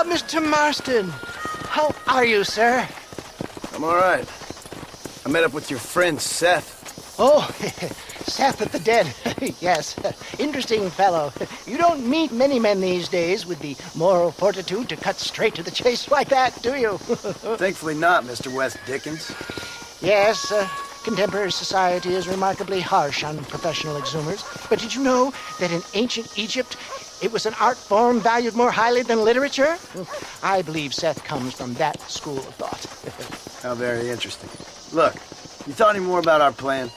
Mr. Marston, how are you, sir? I'm all right. I met up with your friend, Seth. Oh, Seth of the Dead. Yes, interesting fellow. You don't meet many men these days with the moral fortitude to cut straight to the chase like that, do you? Thankfully not, Mr. West Dickens. Yes, contemporary society is remarkably harsh on professional exhumers. But did you know that in ancient Egypt, it was an art form valued more highly than literature? I believe Seth comes from that school of thought. How very interesting. Look, you thought any more about our plan?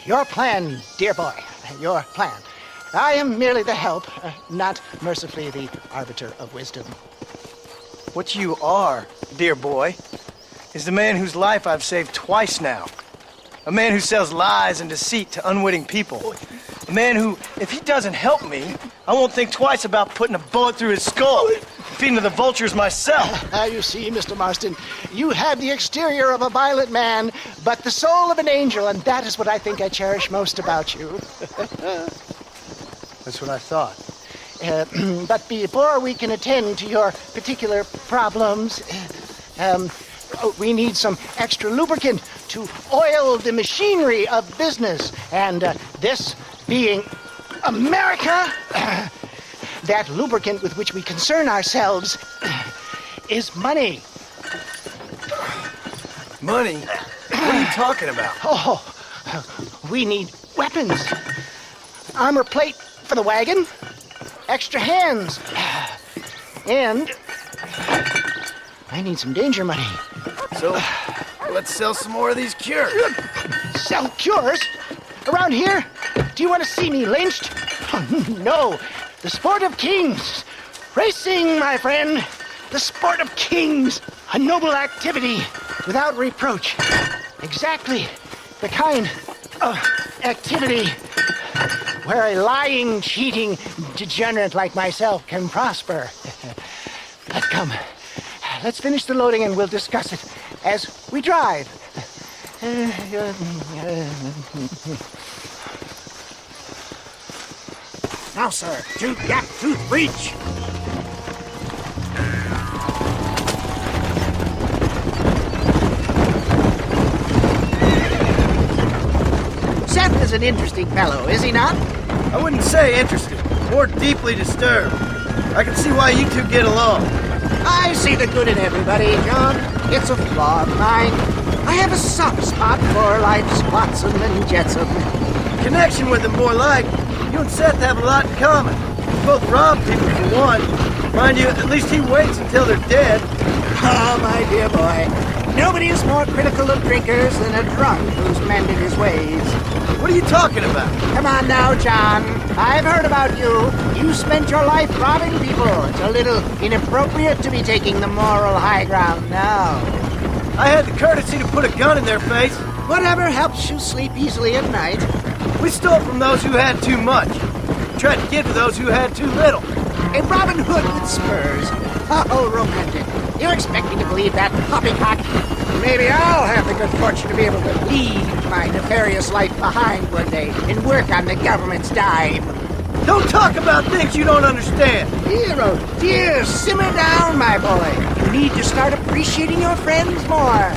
Your plan, dear boy. Your plan. I am merely the help, not mercifully the arbiter of wisdom. What you are, dear boy, is the man whose life I've saved twice now. A man who sells lies and deceit to unwitting people. A man who, if he doesn't help me, I won't think twice about putting a bullet through his skull, feeding to the vultures myself. You see, Mr. Marston, you have the exterior of a violent man, but the soul of an angel, and that is what I think I cherish most about you. That's what I thought. But before we can attend to your particular problems, we need some extra lubricant to oil the machinery of business. And this being America, that lubricant with which we concern ourselves is money. Money? What are you talking about? Oh, we need weapons. Armor plate for the wagon, extra hands, and I need some danger money. So, let's sell some more of these cures. Sell cures? Around here? Do you want to see me lynched? Oh, no. The sport of kings. Racing, my friend. The sport of kings. A noble activity without reproach. Exactly the kind of activity where a lying, cheating degenerate like myself can prosper. But come, let's finish the loading and we'll discuss it as we drive. Now, sir, tooth gap, tooth breach. Seth is an interesting fellow, is he not? I wouldn't say interested, more deeply disturbed. I can see why you two get along. I see the good in everybody, John. It's a flaw of mine. I have a soft spot for life's flotsam and jetsam. Connection with him, more like. You and Seth have a lot in common. You both rob people for one. Mind you, at least he waits until they're dead. Oh, my dear boy. Nobody is more critical of drinkers than a drunk who's mended his ways. What are you talking about? Come on now, John. I've heard about you. You spent your life robbing people. It's a little inappropriate to be taking the moral high ground now. I had the courtesy to put a gun in their face. Whatever helps you sleep easily at night. We stole from those who had too much. Tried to give to those who had too little. A Robin Hood with spurs. How romantic. You expect me to believe that poppycock? Maybe I'll have the good fortune to be able to leave my nefarious life behind one day and work on the government's dime. Don't talk about things you don't understand. Dear, oh dear, simmer down, my boy. You need to start appreciating your friends more.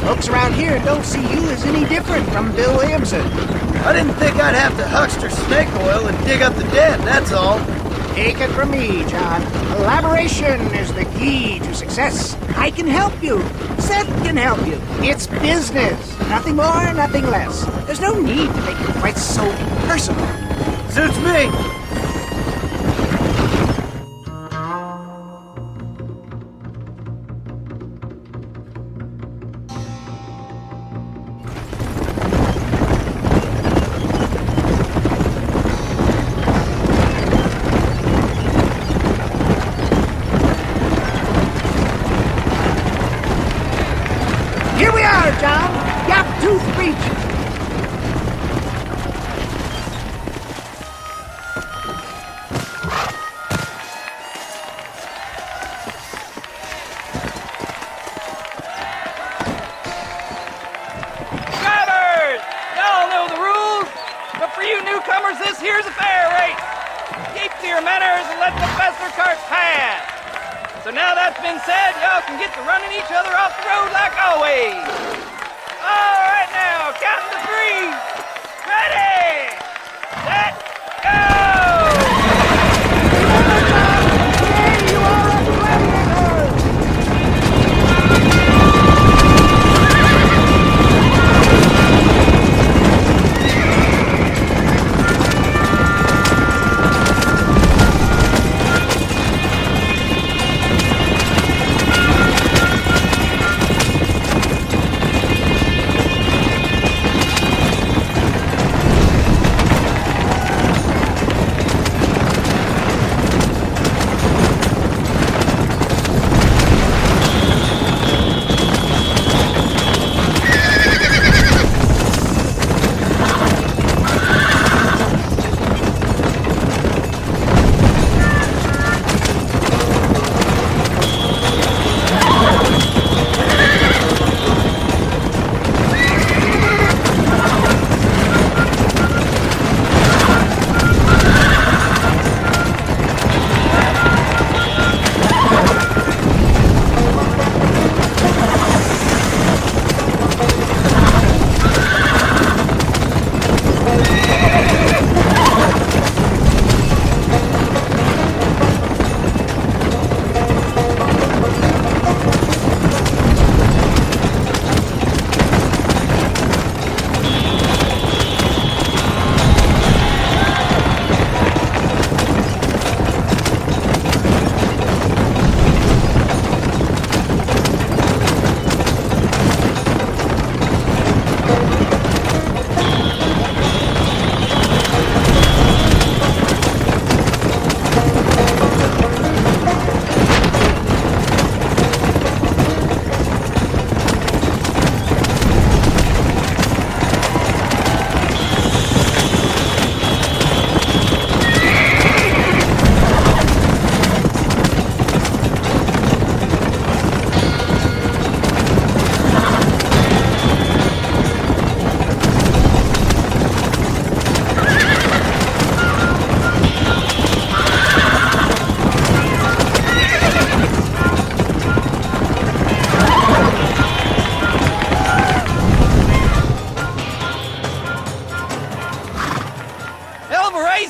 Folks around here don't see you as any different from Bill Williamson. I didn't think I'd have to huckster snake oil and dig up the dead, that's all. Take it from me, John. Collaboration is the key to success. I can help you. Seth can help you. It's business. Nothing more, nothing less. There's no need to make it quite so personal. Suits me. Here we are, John. Gap Tooth Reach. Drivers! Y'all know the rules, but for you newcomers, this here's a fair race. Keep to your manners and let the faster carts pass. So now that's been said, y'all can get to running each other off the road like always. All right now, counting to three. Ready, set, go! Here you are, a gladiator.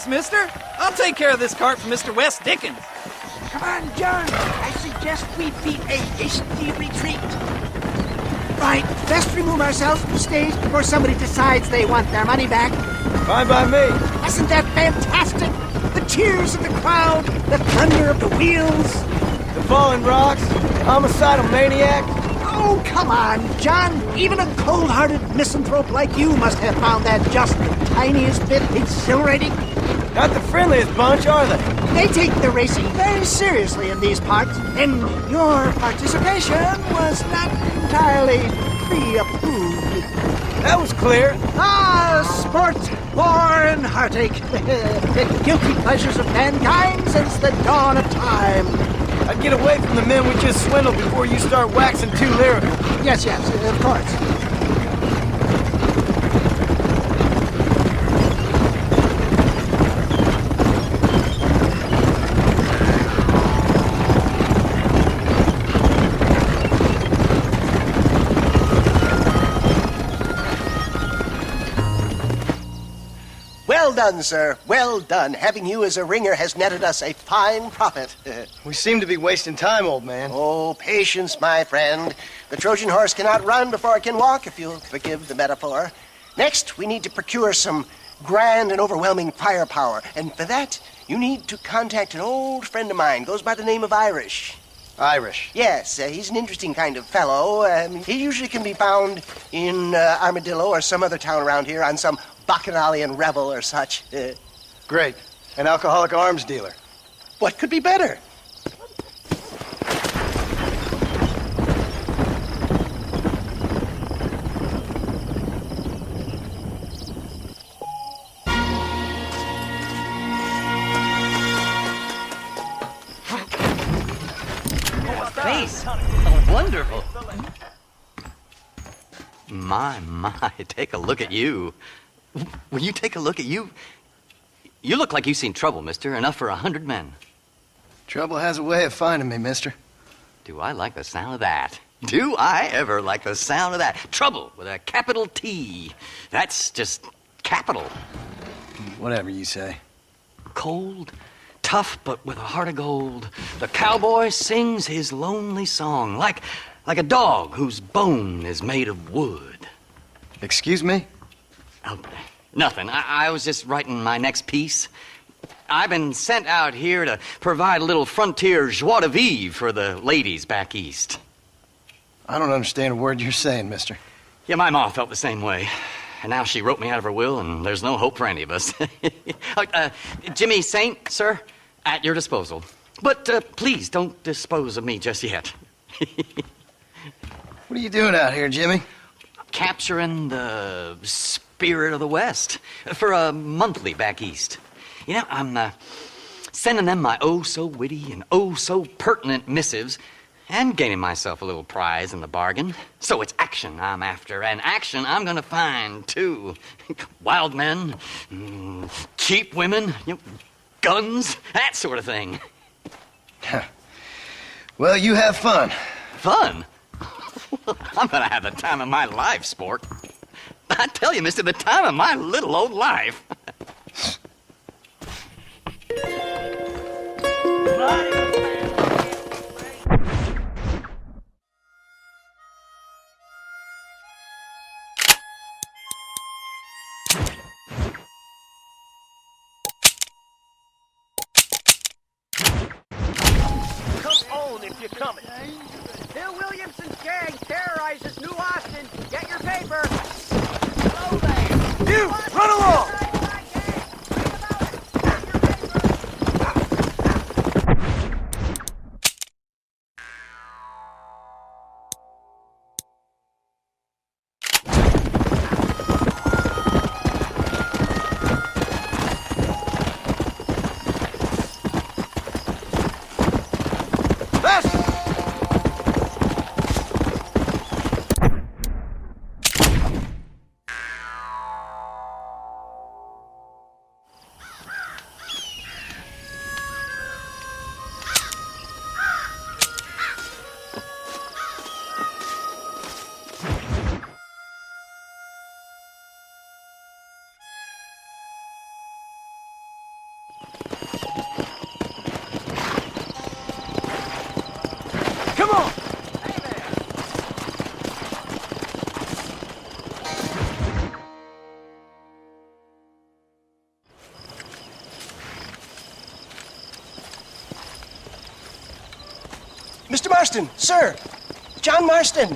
Mister. I'll take care of this cart for Mr. West Dickens. Come on, John. I suggest we beat a hasty retreat. Right, best remove ourselves from the stage before somebody decides they want their money back. Fine by me. Isn't that fantastic? The cheers of the crowd, the thunder of the wheels. The falling rocks, the homicidal maniac. Oh, come on, John. Even a cold-hearted misanthrope like you must have found that just the tiniest bit exhilarating. Not the friendliest bunch, are they? They take the racing very seriously in these parts, and your participation was not entirely pre-approved. That was clear. Ah, sport, war, and heartache. The guilty pleasures of mankind since the dawn of time. I'd get away from the men we just swindled before you start waxing too lyrical. Yes, of course. Well done, sir. Well done. Having you as a ringer has netted us a fine profit. We seem to be wasting time, old man. Oh, patience, my friend. The Trojan horse cannot run before it can walk, if you'll forgive the metaphor. Next, we need to procure some grand and overwhelming firepower. And for that, you need to contact an old friend of mine. Goes by the name of Irish. Irish. Yes, he's an interesting kind of fellow. He usually can be found in Armadillo or some other town around here on some bacchanalian revel or such. Great. An alcoholic arms dealer. What could be better? Face. Oh, wonderful. My, take a look at you. Will you take a look at you? You look like you've seen trouble, mister. Enough for 100 men. Trouble has a way of finding me, mister. Do I like the sound of that? Do I ever like the sound of that? Trouble with a capital T. That's just capital. Whatever you say. Cold, tough, but with a heart of gold. The cowboy sings his lonely song like a dog whose bone is made of wood. Excuse me? Oh, nothing. I was just writing my next piece. I've been sent out here to provide a little frontier joie de vivre for the ladies back east. I don't understand a word you're saying, mister. Yeah, my ma felt the same way. And now she wrote me out of her will, and there's no hope for any of us. Jimmy Saint, sir, at your disposal. But please don't dispose of me just yet. What are you doing out here, Jimmy? Capturing the spirit of the West for a monthly back east. You know, I'm sending them my oh-so-witty and oh-so-pertinent missives and gaining myself a little prize in the bargain. So it's action I'm after, and action I'm gonna find, too. Wild men, cheap women, guns, that sort of thing. Well, you have fun. Fun? I'm gonna have the time of my life, sport. I tell you, mister, the time of my little old life. Come on if you're coming. Bill Williamson's gang terrorizes New Austin. Get your paper. You, run along! Come on! Mr. Marston, sir! John Marston!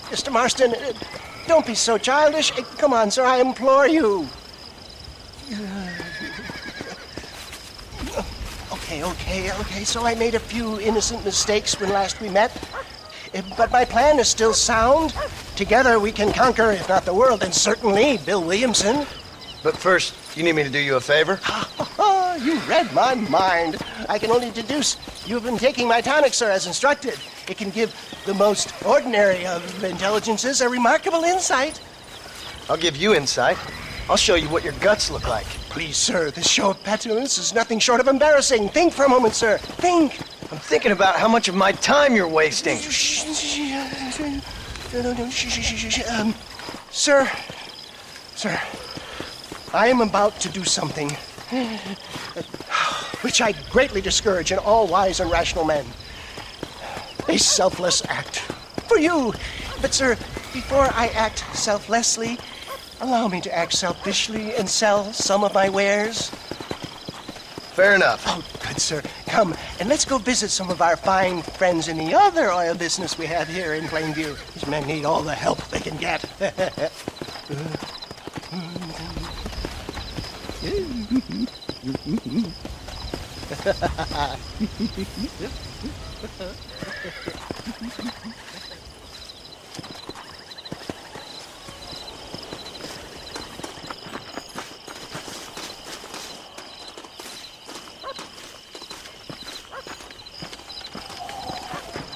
Mr. Marston, don't be so childish. Come on, sir, I implore you. Okay, so I made a few innocent mistakes when last we met. But my plan is still sound. Together we can conquer, if not the world, then certainly Bill Williamson. But first, you need me to do you a favor? You read my mind. I can only deduce you've been taking my tonic, sir, as instructed. It can give the most ordinary of intelligences a remarkable insight. I'll give you insight. I'll show you what your guts look like. Please, sir, this show of petulance is nothing short of embarrassing. Think for a moment, sir. Think. I'm thinking about how much of my time you're wasting. Sir, I am about to do something which I greatly discourage in all wise and rational men. A selfless act for you. But, sir, before I act selflessly, allow me to act selfishly and sell some of my wares. Fair enough. Oh, good, sir. Come, and let's go visit some of our fine friends in the other oil business we have here in Plainview. These men need all the help they can get.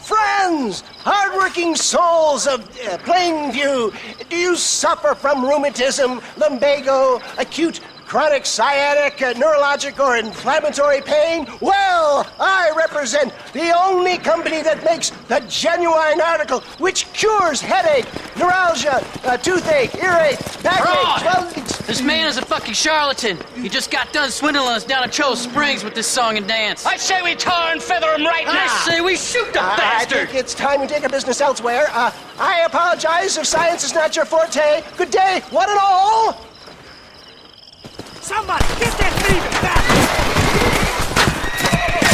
Friends, hardworking souls of Plainview, do you suffer from rheumatism, lumbago, acute chronic sciatic, neurologic, or inflammatory pain? Well, I represent the only company that makes the genuine article which cures headache, neuralgia, toothache, earache, backache. This man is a fucking charlatan. He just got done swindling us down at Cho Springs with this song and dance. I say we tar and feather him right now. I say we shoot the I bastard. think it's time we take our business elsewhere. I apologize if science is not your forte. Good day, one and all. Somebody, get that thieving bastard!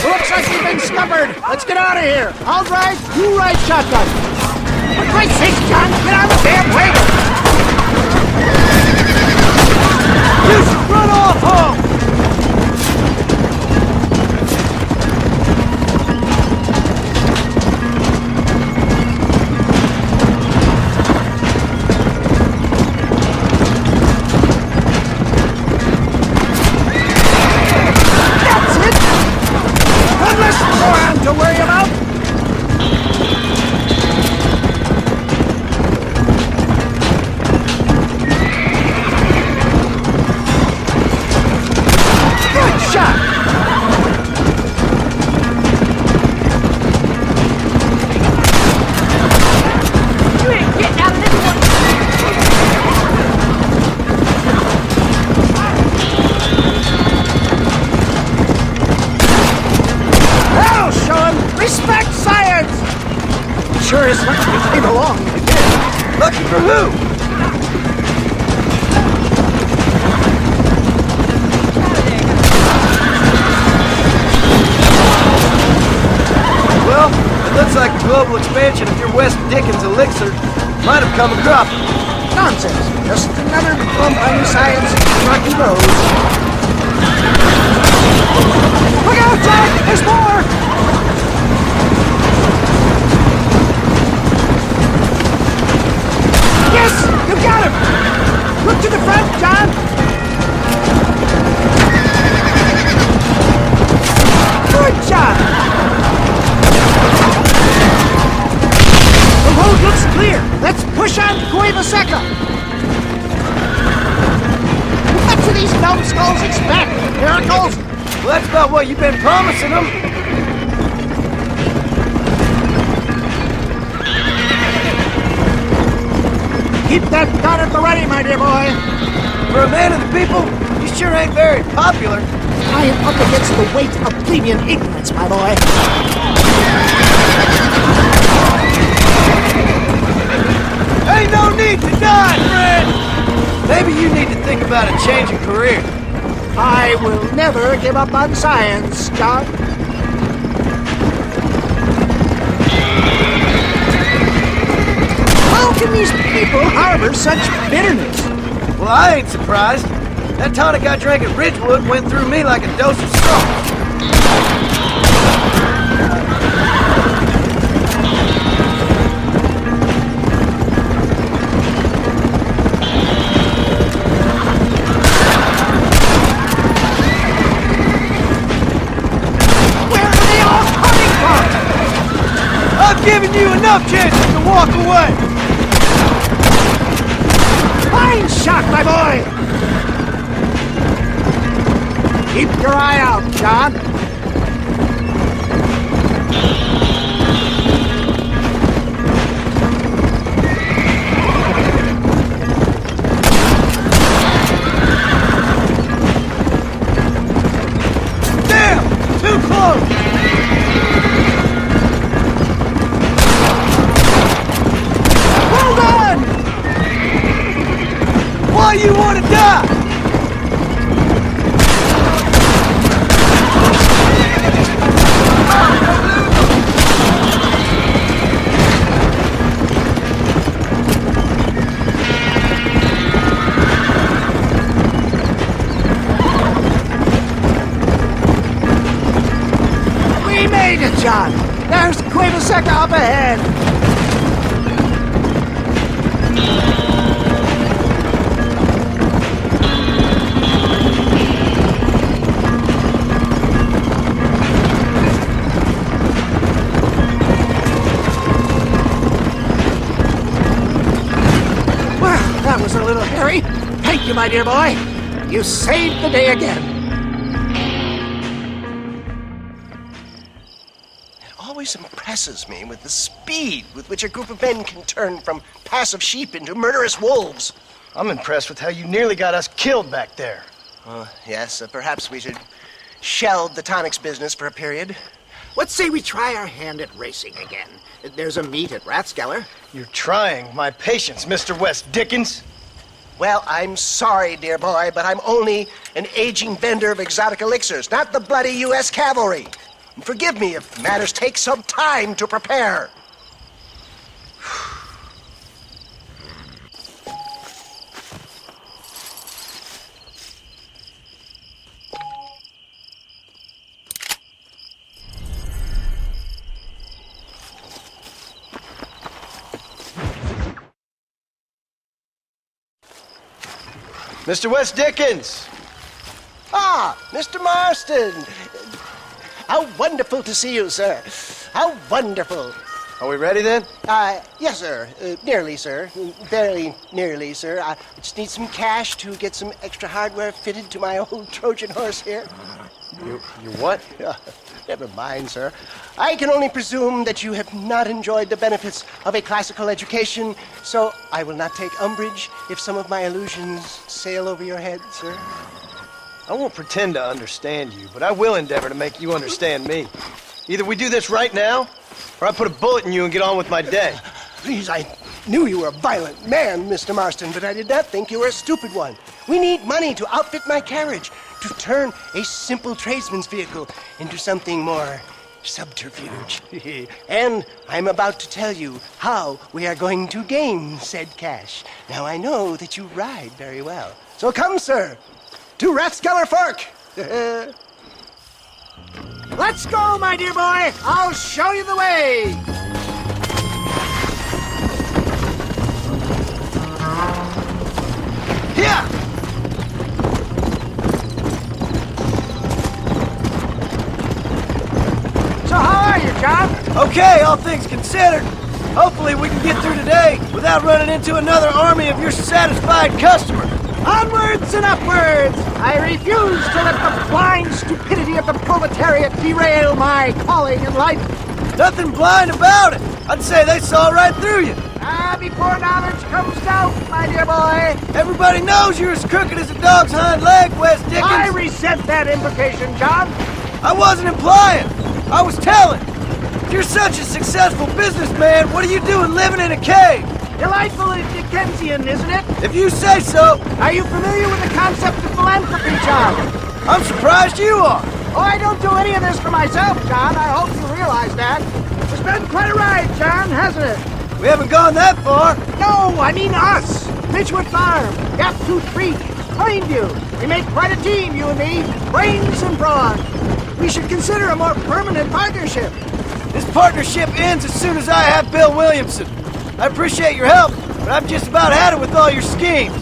Looks like we've been scuppered. Let's get out of here. I'll drive, you ride shotgun. For Christ's sake, John, get out of the damn way. Just run off home! To worry about? Good shot! You ain't getting out of this one! That'll show him! Respect science! Sure is lucky we came along. Lucky for who? Well, it looks like the global expansion of your West Dickens elixir might have come a cropper. Nonsense. Just another bump on science rocky road. Look out, Jack! There's more! Yes! You got him! Look to the front, John! Good job! The road looks clear. Let's push on to Cueva Seca. What do these numbskulls expect? Miracles? Well, that's about what you've been promising them. Keep that gun at the ready, my dear boy. For a man of the people, you sure ain't very popular. I am up against the weight of plebeian ignorance, my boy. Ain't no need to die, friend! Maybe you need to think about a change of career. I will never give up on science, John. How can these people harbor such bitterness? Well, I ain't surprised. That tonic I drank at Ridgewood went through me like a dose of salt. I've given you enough chances to walk away! Fine shot, my boy! Keep your eye out, John. Damn! Too close! Well done! Why you want to die? We made it, John. There's Quaveseca up ahead. Well, that was a little hairy. Thank you, my dear boy. You saved the day again. Always impresses me with the speed with which a group of men can turn from passive sheep into murderous wolves. I'm impressed with how you nearly got us killed back there. Yes, perhaps we should shelve the tonics business for a period. What say we try our hand at racing again? There's a meet at Rathskeller. You're trying my patience, Mr. West Dickens. Well, I'm sorry, dear boy, but I'm only an aging vendor of exotic elixirs, not the bloody U.S. cavalry. Forgive me if matters take some time to prepare. Mr. West Dickens! Ah, Mr. Marston. How wonderful to see you, sir. How wonderful. Are we ready then? Yes, sir. Nearly, sir. Very nearly, sir. I just need some cash to get some extra hardware fitted to my old Trojan horse here. You what? Never mind, sir. I can only presume that you have not enjoyed the benefits of a classical education, so I will not take umbrage if some of my illusions sail over your head, sir. I won't pretend to understand you, but I will endeavor to make you understand me. Either we do this right now, or I put a bullet in you and get on with my day. Please, I knew you were a violent man, Mr. Marston, but I did not think you were a stupid one. We need money to outfit my carriage, to turn a simple tradesman's vehicle into something more subterfuge. And I'm about to tell you how we are going to gain said cash. Now, I know that you ride very well. So come, sir, to Rathskeller Fork. Let's go, my dear boy. I'll show you the way. Yeah! So how are you, John? Okay, all things considered. Hopefully we can get through today without running into another army of your satisfied customers. Onwards and upwards! I refuse to let the blind stupidity of the proletariat derail my calling in life. Nothing blind about it. I'd say they saw right through you. Before knowledge comes doubt, my dear boy. Everybody knows you're as crooked as a dog's hind leg, West Dickens. I resent that implication, John. I wasn't implying. I was telling. If you're such a successful businessman, what are you doing living in a cave? Delightfully Dickensian, isn't it? If you say so. Are you familiar with the concept of philanthropy, John? I'm surprised you are. Oh, I don't do any of this for myself, John. I hope you realize that. It's been quite a ride, John, hasn't it? We haven't gone that far. No, I mean us. Midgewood Farm, Gap Tooth Creek, Plainview. We make quite a team, you and me. Brains and brawn. We should consider a more permanent partnership. This partnership ends as soon as I have Bill Williamson. I appreciate your help, but I've just about had it with all your schemes.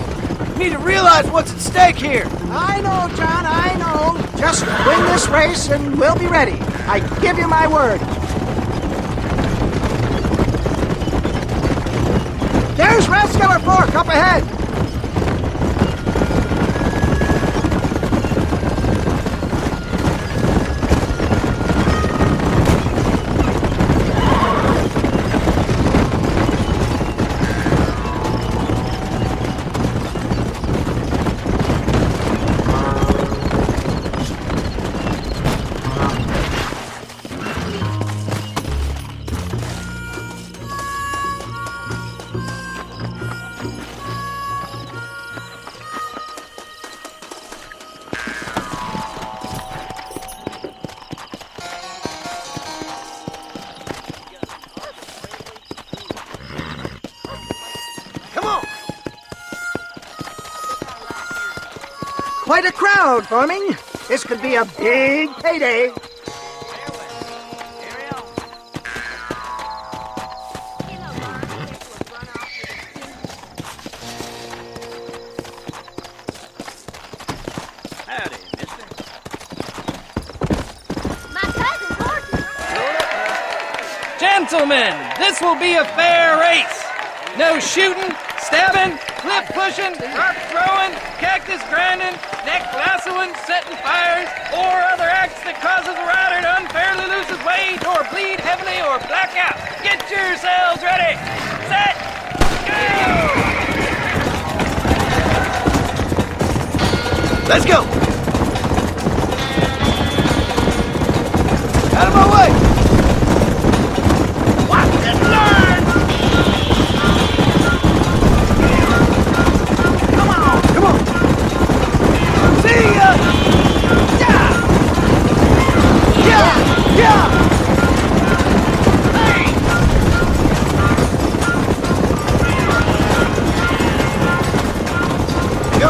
You need to realize what's at stake here. I know, John, I know. Just win this race and we'll be ready. I give you my word. There's Rathskeller Fork up ahead! Quite a crowd forming. This could be a big payday. Howdy, mister. My cousin's horses. Gentlemen, this will be a fair race. No shooting, stabbing, cliff pushing, rock throwing, cactus grinding, neck lassoing, setting fires, or other acts that causes a rider to unfairly lose his weight, or bleed heavily, or black out. Get yourselves ready. Set. Go! Let's go! Out of my way! Watch and learn! Come on! See ya! Yeah! Go!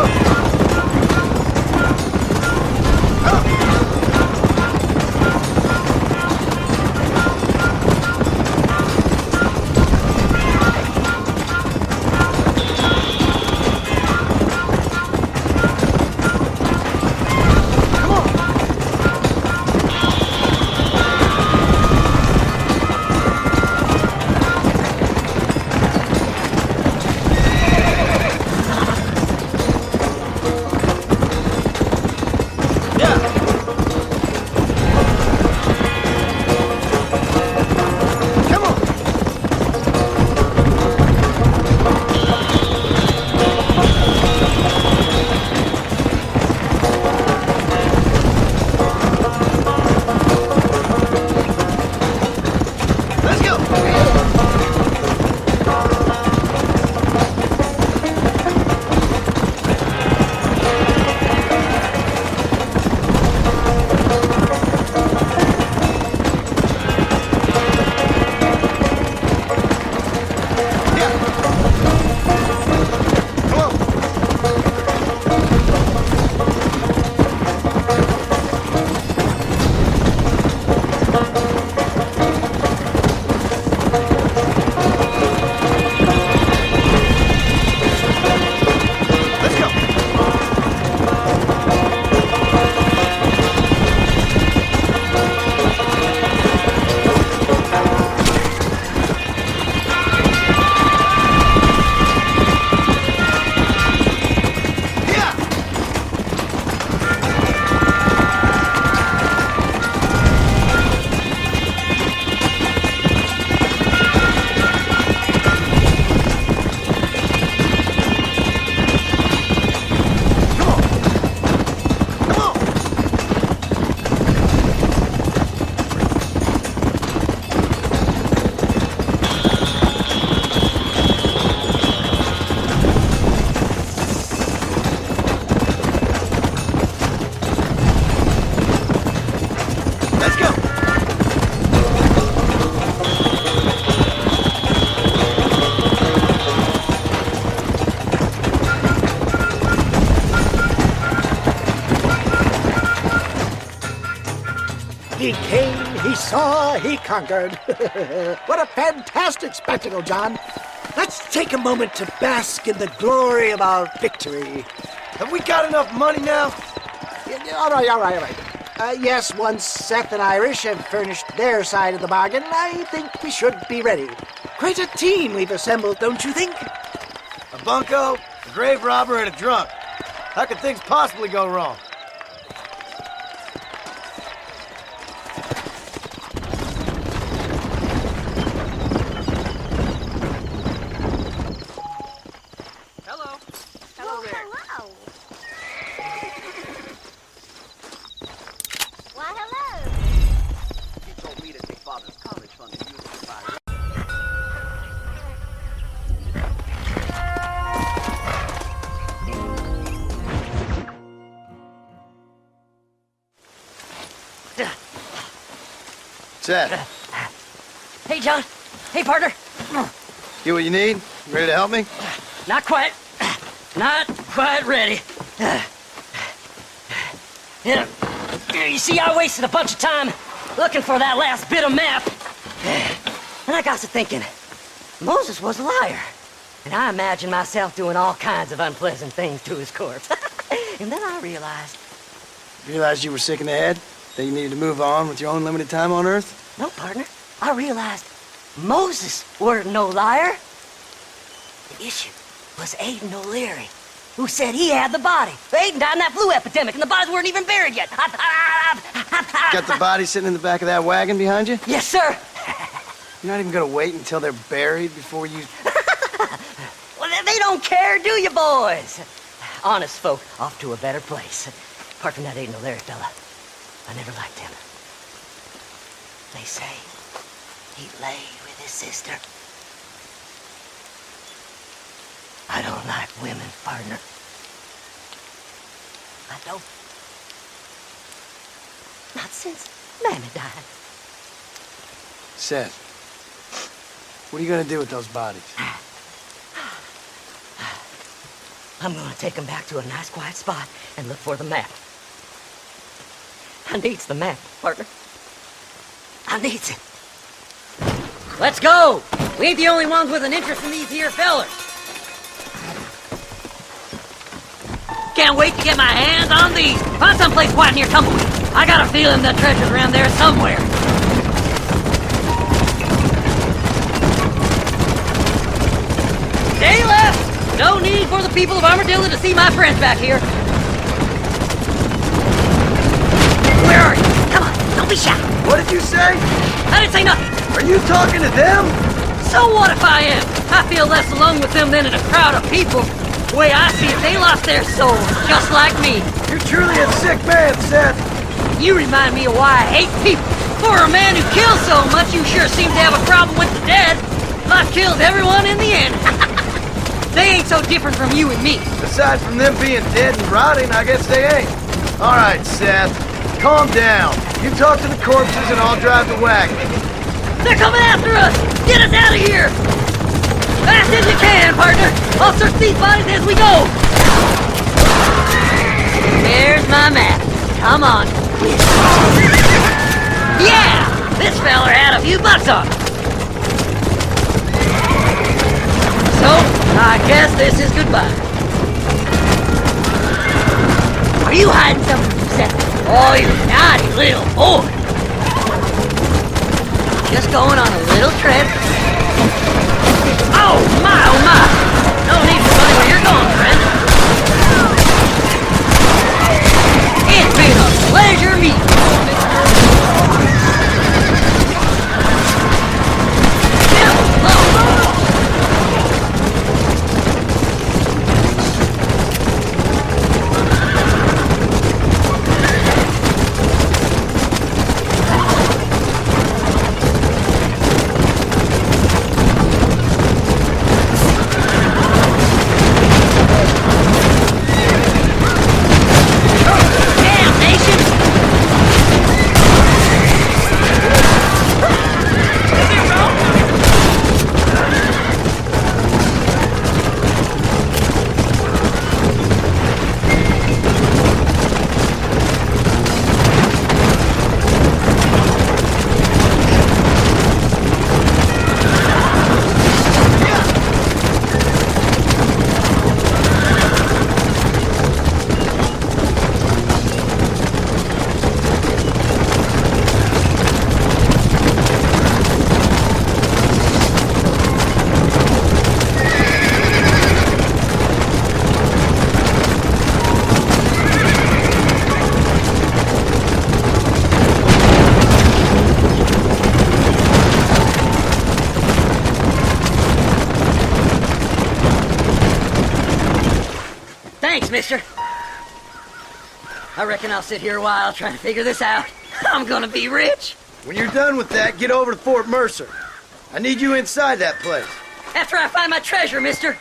He came, he saw, he conquered. What a fantastic spectacle, John. Let's take a moment to bask in the glory of our victory. Have we got enough money now? All right. Yes, once Seth and Irish have furnished their side of the bargain, I think we should be ready. Quite a team we've assembled, don't you think? bunco, a grave robber, and a drunk. How could things possibly go wrong? Hello. Hello there. Hello. Why, hello. You told me to take Father's college fund and use it to buy. Seth, Hey, John. Hey, partner. get what you need? You ready to help me? Not quite. Not quite ready. You see, I wasted a bunch of time looking for that last bit of map. And I got to thinking, Moses was a liar. And I imagined myself doing all kinds of unpleasant things to his corpse. And then I realized... Realized you were sick in the head? That you needed to move on with your own limited time on Earth? No, partner. I realized Moses weren't no liar. The issue was Aiden O'Leary, who said he had the body. Aiden died in that flu epidemic, and the bodies weren't even buried yet. Got the body sitting in the back of that wagon behind you? Yes, sir. You're not even gonna wait until they're buried before you... Well, they don't care, do you, boys? Honest folk off to a better place. Apart from that Aiden O'Leary fella, I never liked him. They say he lay with his sister. I don't like women, partner. I don't. Not since Mammy died. Seth, what are you gonna do with those bodies? I'm gonna take them back to a nice quiet spot and look for the map. I needs the map, partner. I needs it. Let's go! We ain't the only ones with an interest in these here fellers. Can't wait to get my hands on these. Find someplace quiet near Tumbleweed. I got a feeling the treasure's around there somewhere. Stay left! No need for the people of Armadillo to see my friends back here. Where are you? Come on, don't be shy. What did you say? I didn't say nothing. Are you talking to them? So what if I am? I feel less alone with them than in a crowd of people. The way I see it, they lost their souls, just like me. You're truly a sick man, Seth. You remind me of why I hate people. For a man who kills so much, you sure seem to have a problem with the dead. I killed everyone in the end. They ain't so different from you and me. Aside from them being dead and rotting, I guess they ain't. All right, Seth. Calm down. You talk to the corpses and I'll drive the wagon. They're coming after us! Get us out of here! Fast as you can, partner! I'll search these bodies as we go! Here's my map. Come on. Yeah! This feller had a few bucks on him. So, I guess this is goodbye. Are you hiding something from Seth? Oh, you naughty little boy! Just going on a little trip. Oh my, oh my! No need to run where you're going, friend. It's been a pleasure meeting you, mister. mister. I reckon I'll sit here a while trying to figure this out. I'm gonna be rich. When you're done with that, get over to Fort Mercer. I need you inside that place. After I find my treasure, mister.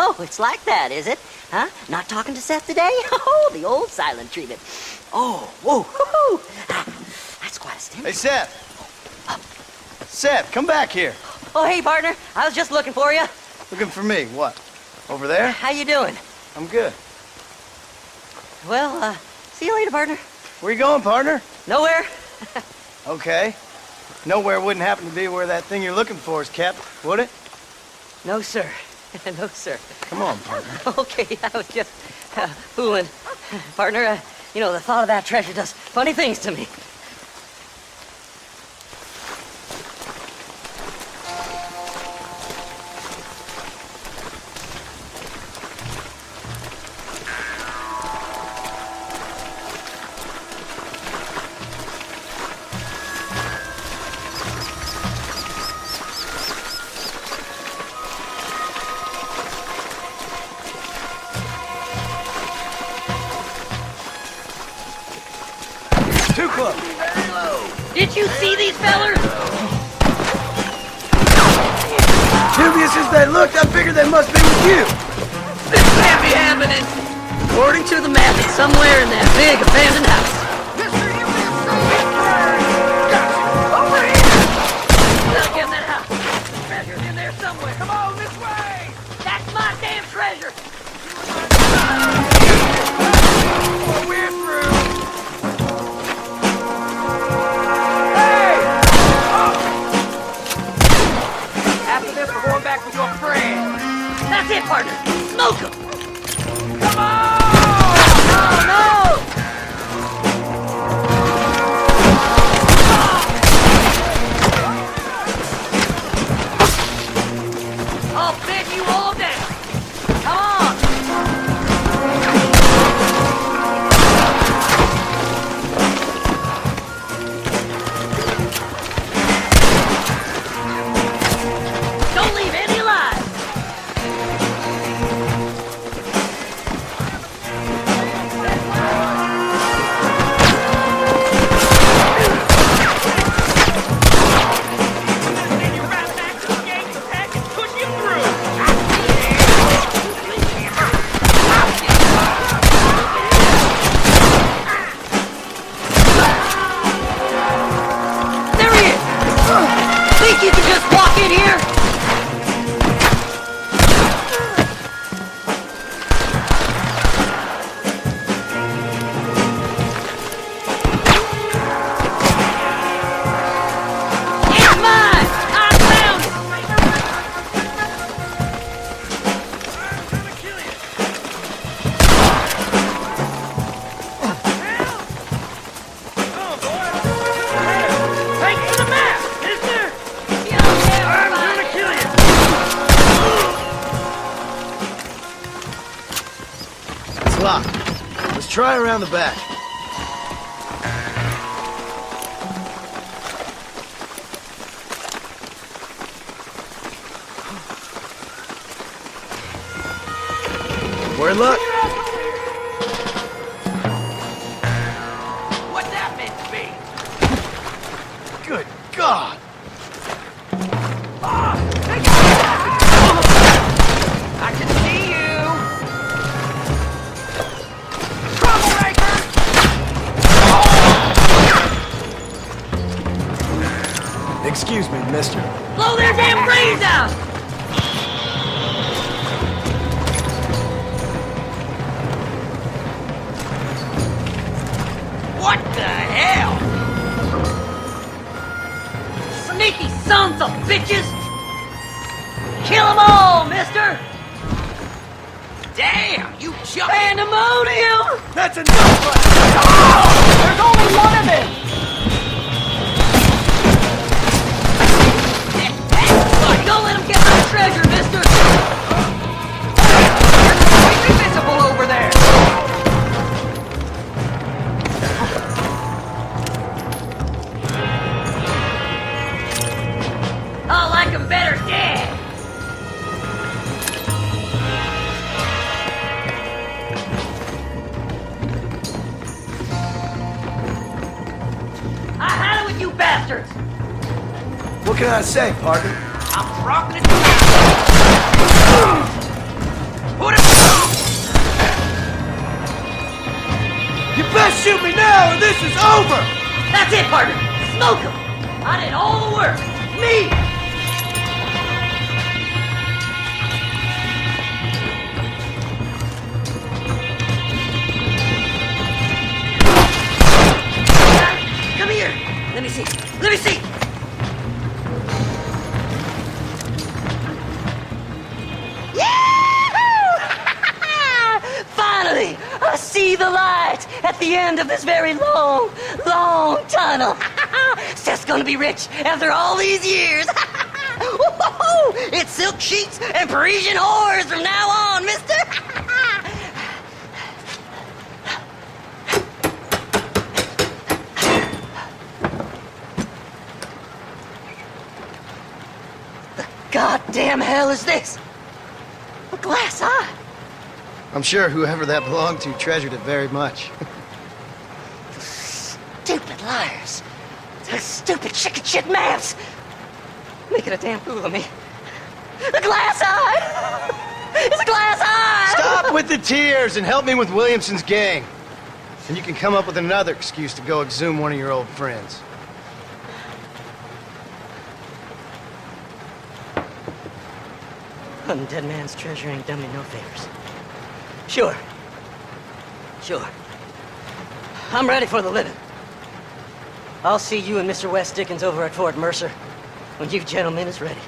Oh, it's like that, is it? Huh? Not talking to Seth today? Oh, the old silent treatment. Oh, whoa, whoo-hoo. That's quite a stimulus. Hey, Seth. Seth, come back here. Oh, hey, partner. I was just looking for you. Looking for me. What? Over there? How you doing? I'm good. Well, see you later, partner. Where you going, partner? Nowhere. Okay. Nowhere wouldn't happen to be where that thing you're looking for is kept, would it? No, sir. No, sir. Come on, partner. Okay, I was just fooling. Partner, you know, the thought of that treasure does funny things to me. Too close. Did you see these fellers? Dubious as they looked, I figured they must be with you. This can't be happening. According to the map, it's somewhere in that big abandoned house. Over here! Look in that house. Treasure's in there somewhere. Come on, this way! That's my damn treasure! Oh, we're through. After this, we're going back with your friend. That's it, partner. Smoke 'em. Come on! Oh, no! I'll bed you all down. Come on! Don't leave any alive. Then you ride back to the gang's attack and push him through. There he is! Think you can just walk in here? It's mine! I found it! Thanks for the map, mister! I'm gonna kill you! It's locked. Let's try around the back. We're in luck. What's that meant to be? Good God! I can see you! Troublemaker! Excuse me, mister. Blow their damn brains out! What the hell? Sneaky sons of bitches! Kill 'em all, mister! Damn! Pandemonium! That's enough, buddy! There's only one of them! Don't let him get my treasure, mister! You're invisible over there! I like him better dead! I had it with you bastards! What can I say, partner? I'm dropping it down! Put it down! You best shoot me now or this is over! That's it, partner! Smoke him! I did all the work! Me! Come here! Let me see! Let me see! Finally! I see the light at the end of this very long, long tunnel. Seth's gonna be rich after all these years. It's silk sheets and Parisian whores from now on, mister. The goddamn hell is this? A glass eye? I'm sure whoever that belonged to treasured it very much. Stupid liars. Those stupid chicken shit maps. Making a damn fool of me. A glass eye! It's a glass eye! Stop with the tears and help me with Williamson's gang. And you can come up with another excuse to go exhume one of your old friends. Undead man's treasure ain't done me no favors. Sure. I'm ready for the living. I'll see you and Mr. West Dickens over at Fort Mercer when you gentlemen is ready.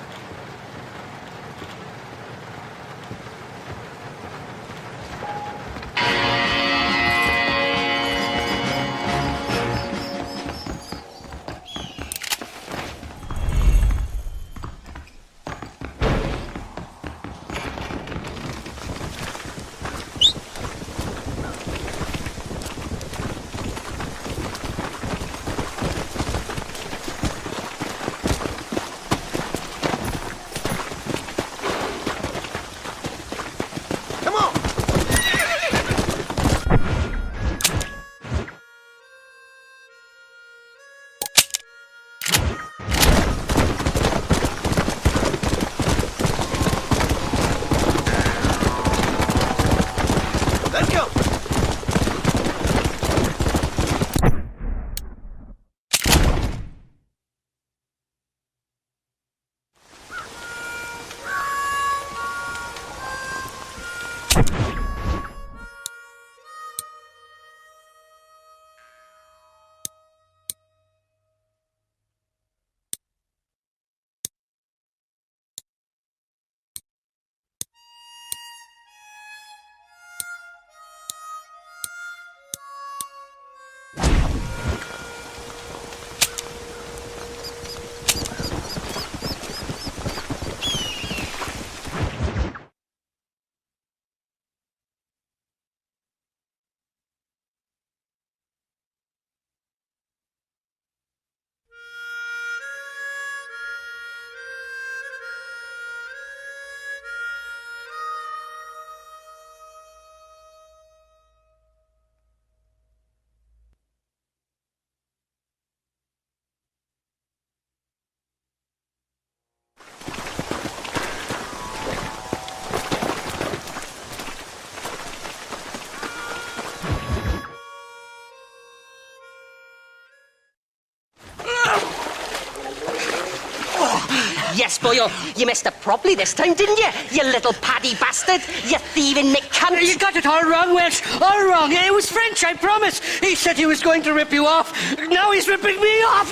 Yes, boy, you messed up properly this time, didn't you? You little paddy bastard. You thieving McCunt. You got it all wrong, Welsh. All wrong. It was French, I promise. He said he was going to rip you off. Now he's ripping me off.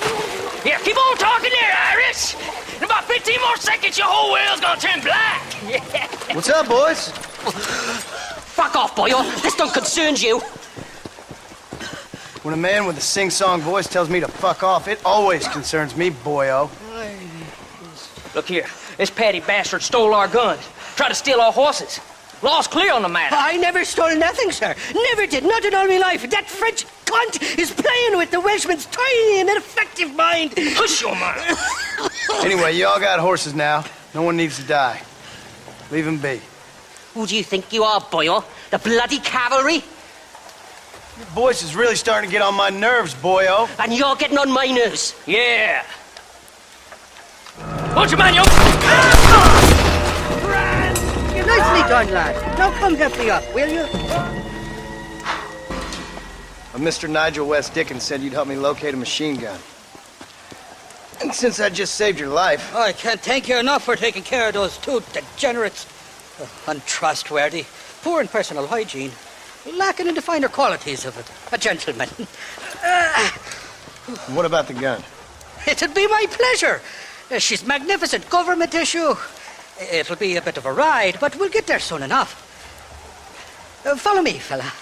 Here, keep on talking there, Irish. In about 15 more seconds, your whole world's gonna turn black. What's up, boys? fuck off, boyo. This don't concern you. When a man with a sing-song voice tells me to fuck off, it always concerns me, boyo. Look here. This Patty bastard stole our guns. Tried to steal our horses. Law's clear on the matter. I never stole nothing, sir. Never did. Not in all my life. That French cunt is playing with the Welshman's tiny and ineffective mind. Hush your mouth. Anyway, you all got horses now. No one needs to die. Leave them be. Who do you think you are, boyo? The bloody cavalry? Your voice is really starting to get on my nerves, boyo. And you're getting on my nerves. Yeah. Watch your man, yo! You're nicely done, lad. Now come help me up, will you? Mr. Nigel West Dickens said you'd help me locate a machine gun. And since I just saved your life... I can't thank you enough for taking care of those two degenerates. Untrustworthy, poor in personal hygiene, lacking in the finer qualities of a gentleman. What about the gun? It'd be my pleasure. She's magnificent, government issue. It'll be a bit of a ride, but we'll get there soon enough. Follow me, fella.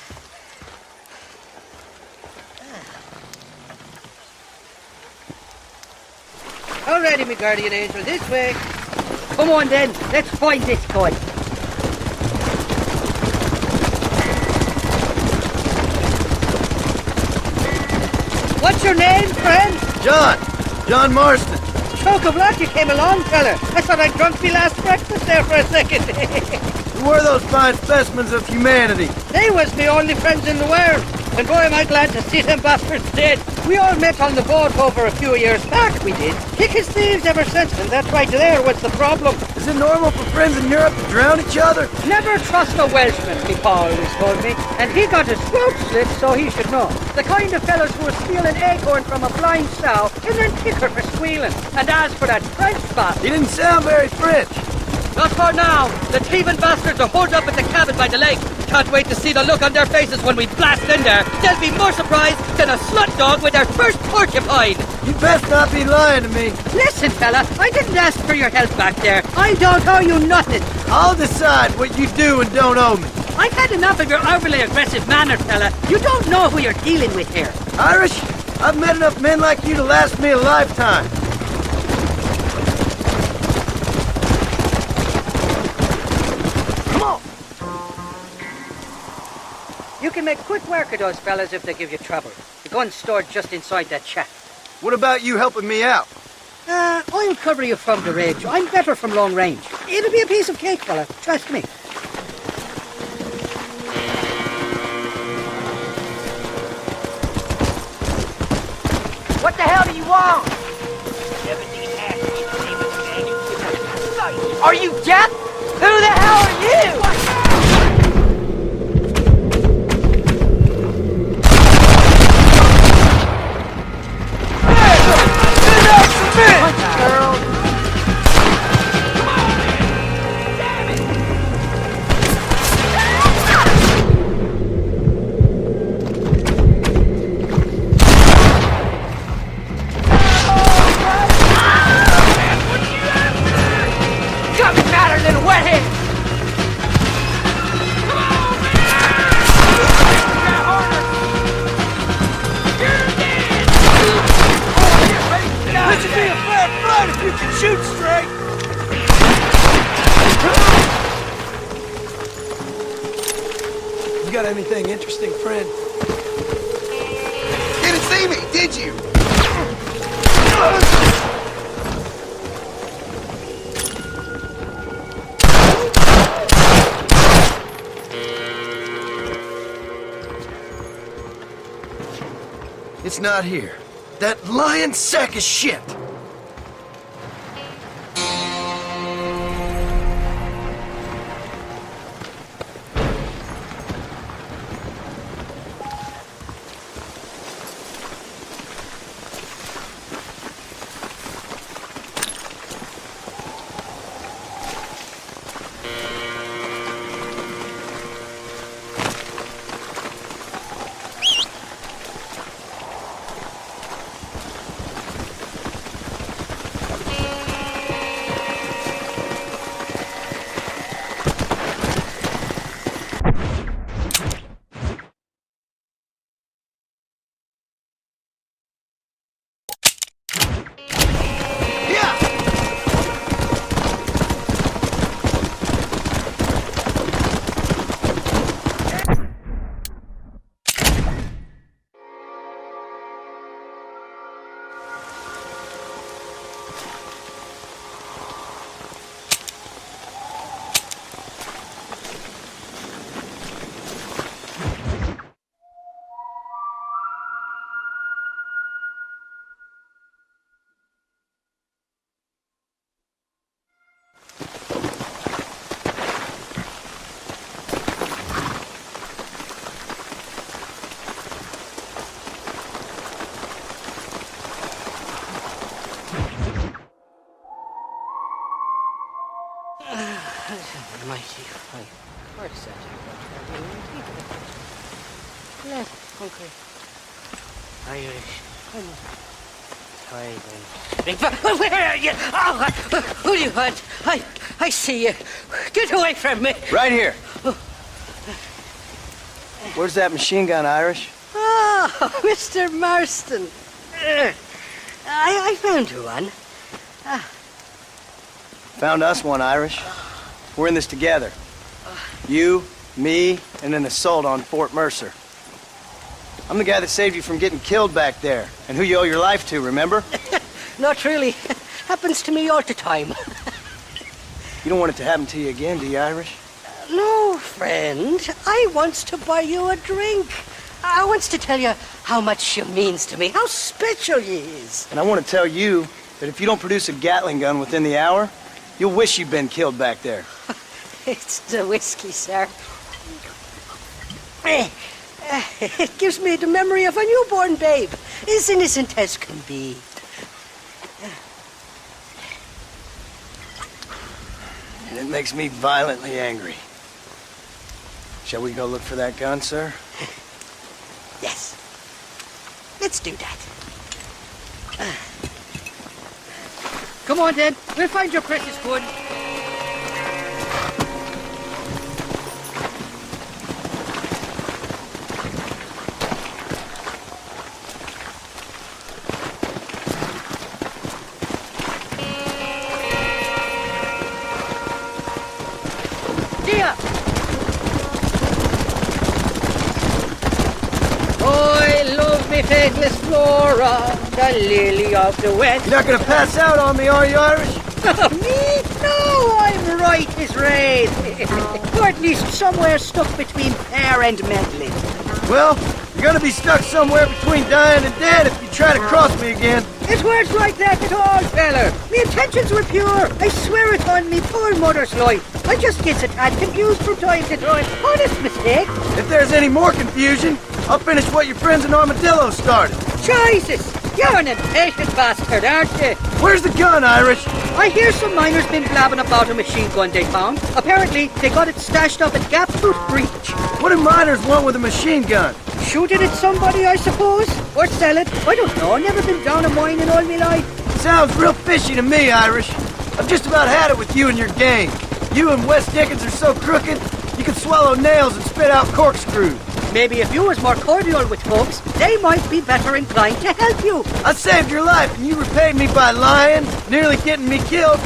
Alrighty, me guardian angel, this way. Come on then, let's find this guy. What's your name, friend? John Marston. Choke of luck you came along, fella. I thought I'd drunk me last breakfast there for a second. Who were those fine specimens of humanity? They was the only friends in the world. And boy, am I glad to see them bastards dead. We all met on the boat over a few years back, we did. Thick as thieves ever since, and that right there was the problem. Is it normal for friends in Europe to drown each other? Never trust a Welshman, me pa always told me. And he got his throat slit, so he should know. The kind of fellas who would steal an acorn from a blind sow and then kick her for squealing. And as for that French bastard... He didn't sound very French. Not for now. The thieving bastards are holed up at the cabin by the lake. Can't wait to see the look on their faces when we blast in there. They'll be more surprised than a slut dog with their first porcupine. You best not be lying to me. Listen, fella, I didn't ask for your help back there. I don't owe you nothing. I'll decide what you do and don't owe me. I've had enough of your overly aggressive manner, fella. You don't know who you're dealing with here. Irish, I've met enough men like you to last me a lifetime. You can make quick work of those fellas if they give you trouble. The gun's stored just inside that shack. What about you helping me out? I'll cover you from the ridge. I'm better from long range. It'll be a piece of cake, fella. Trust me. What the hell do you want? Are you deaf? Who the hell are you? You got anything interesting, friend? Didn't see me, did you? It's not here. That lying sack of shit! Chocolate. Okay. Irish. Where are you? Oh, who do you want? I see you. Get away from me. Right here. Where's that machine gun, Irish? Oh, Mr. Marston. I found you one. Found us one, Irish. We're in this together. You, me, and an assault on Fort Mercer. I'm the guy that saved you from getting killed back there, and who you owe your life to, remember? Not really. Happens to me all the time. You don't want it to happen to you again, do you, Irish? No, friend. I wants to buy you a drink. I wants to tell you how much she means to me, how special you is. And I want to tell you that if you don't produce a Gatling gun within the hour, you'll wish you'd been killed back there. It's the whiskey, sir. It gives me the memory of a newborn babe, as innocent as can be. And it makes me violently angry. Shall we go look for that gun, sir? Yes. Let's do that. Come on, then. We'll find your precious gun. Dear! I love me faithless Flora, the lily of the West. You're not gonna pass out on me, are you, Irish? Me? No, I'm right as rain. Or at least somewhere stuck between fair and meddling. Well, you're gonna be stuck somewhere between dying and dead if you try to cross me again. It's words like that at all, feller. Me intentions were pure. I swear it on me poor mother's life. I just get a tad confused from time to time. Honest mistake. If there's any more confusion, I'll finish what your friends in Armadillo started. Jesus! You're an impatient bastard, aren't you? Where's the gun, Irish? I hear some miners been blabbing about a machine gun they found. Apparently, they got it stashed up at Gap Tooth Breach. What do miners want with a machine gun? Shoot it at somebody, I suppose? Or sell it? I don't know. Never been down a mine in all my life. Sounds real fishy to me, Irish. I've just about had it with you and your gang. You and Wes Dickens are so crooked, you can swallow nails and spit out corkscrews. Maybe if you was more cordial with folks, they might be better inclined to help you. I saved your life, and you repaid me by lying, nearly getting me killed.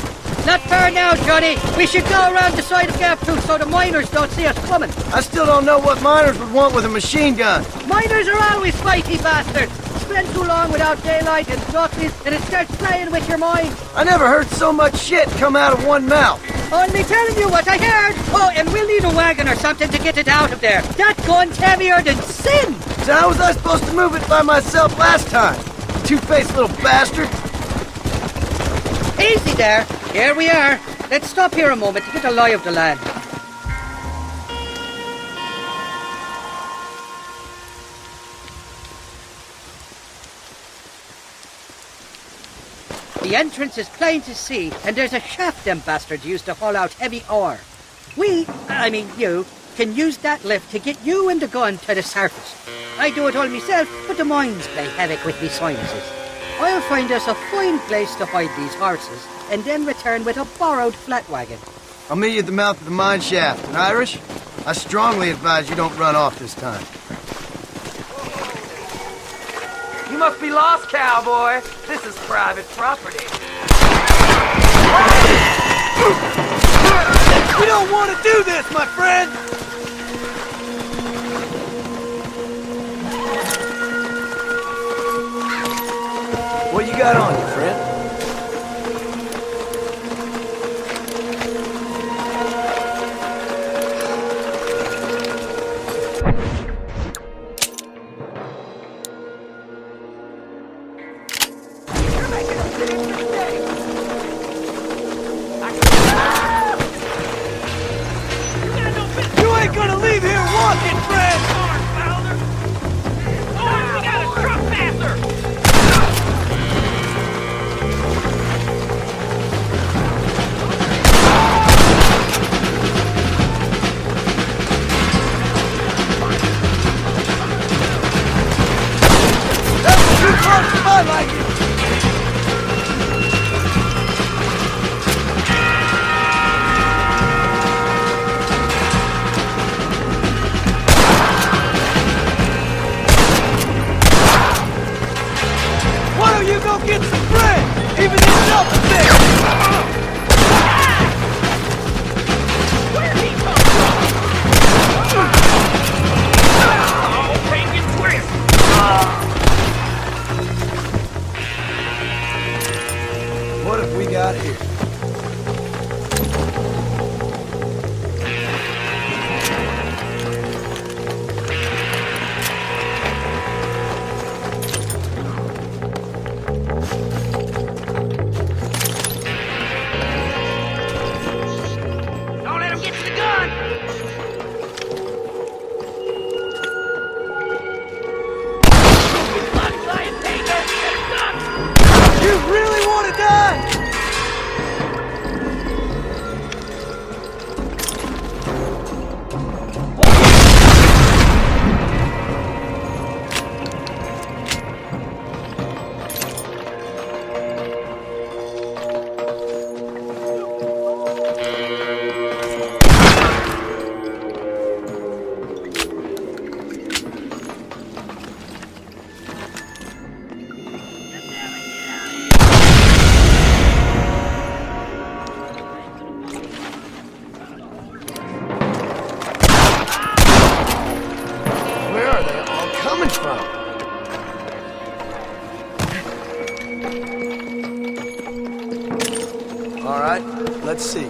Not fair now, Johnny. We should go around the side of Gap Tooth so the miners don't see us coming. I still don't know what miners would want with a machine gun. Miners are always fighty bastards. Spend too long without daylight and darkness, and it starts playing with your mind. I never heard so much shit come out of one mouth. Only telling you what I heard. Oh, and we'll need a wagon or something to get it out of there. That gun's heavier than sin. So how was I supposed to move it by myself last time? Two-faced little bastard. Easy there. Here we are. Let's stop here a moment to get a lie of the land. The entrance is plain to see, and there's a shaft them bastards used to haul out heavy ore. You, can use that lift to get you and the gun to the surface. I do it all myself, but the mines play havoc with me sinuses. I'll find us a fine place to hide these horses, and then return with a borrowed flat wagon. I'll meet you at the mouth of the mine shaft. And Irish, I strongly advise you don't run off this time. You must be lost, cowboy. This is private property. We don't want to do this, my friend! What you got on you, friend? You ain't gonna leave here walking, friend! We got a truck passer! I like it! Why don't you go get some bread? Even yourself a bit! Where'd he come from? Oh, bacon twist! What have we got here? Don't let him get to the gun! Blood flying paper! Better duck! You really want to die? Where are they all coming from? All right, let's see.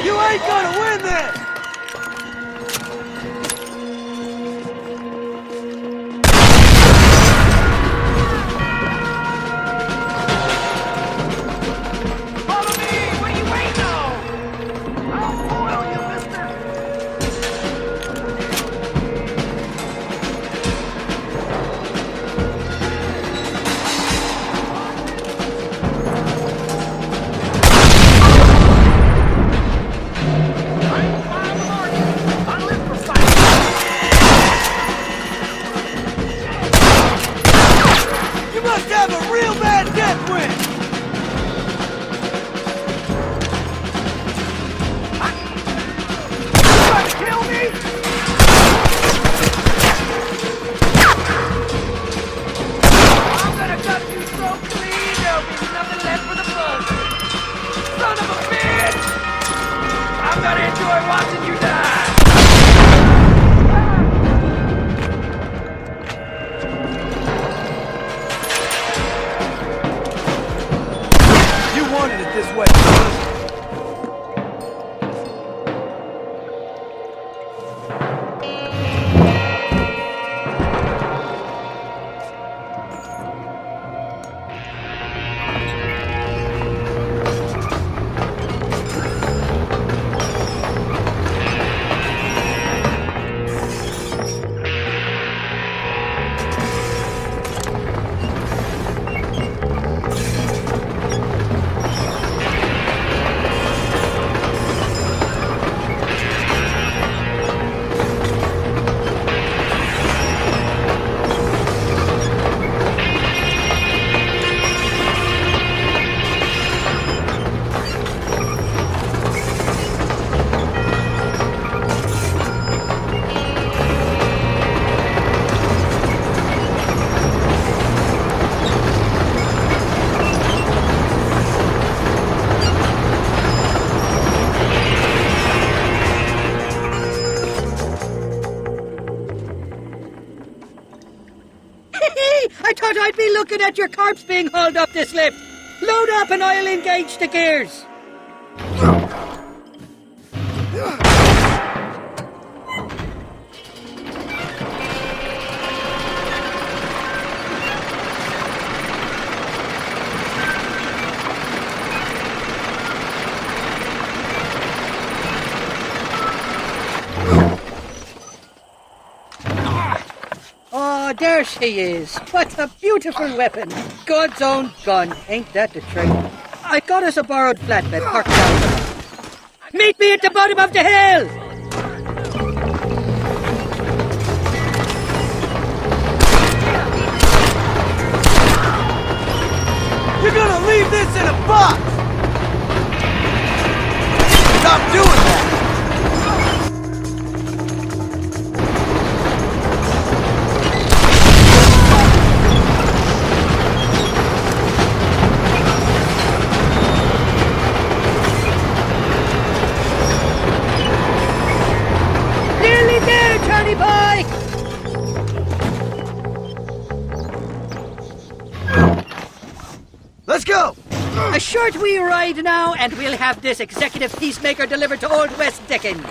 You ain't gonna win this! Follow me! What are you waiting on? I'll foil you, mister! You must have a real bad death wish! Trying to kill me? I'm gonna cut you so clean, there'll be nothing left for the blood. Son of a bitch! I'm gonna enjoy watching you die! You wanted it this way. looking at your corpse being hauled up this lift. Load up and I'll engage the gears. Oh, there she is. What a beautiful weapon. God's own gun. Ain't that the trick? I got us a borrowed flatbed parked down. Meet me at the bottom of the hill! You're gonna leave this in a box! Stop doing that! Nearly there, Johnny boy! Let's go! A short wee ride now, and we'll have this executive peacemaker delivered to Old West Dickens.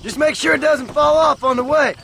Just make sure it doesn't fall off on the way.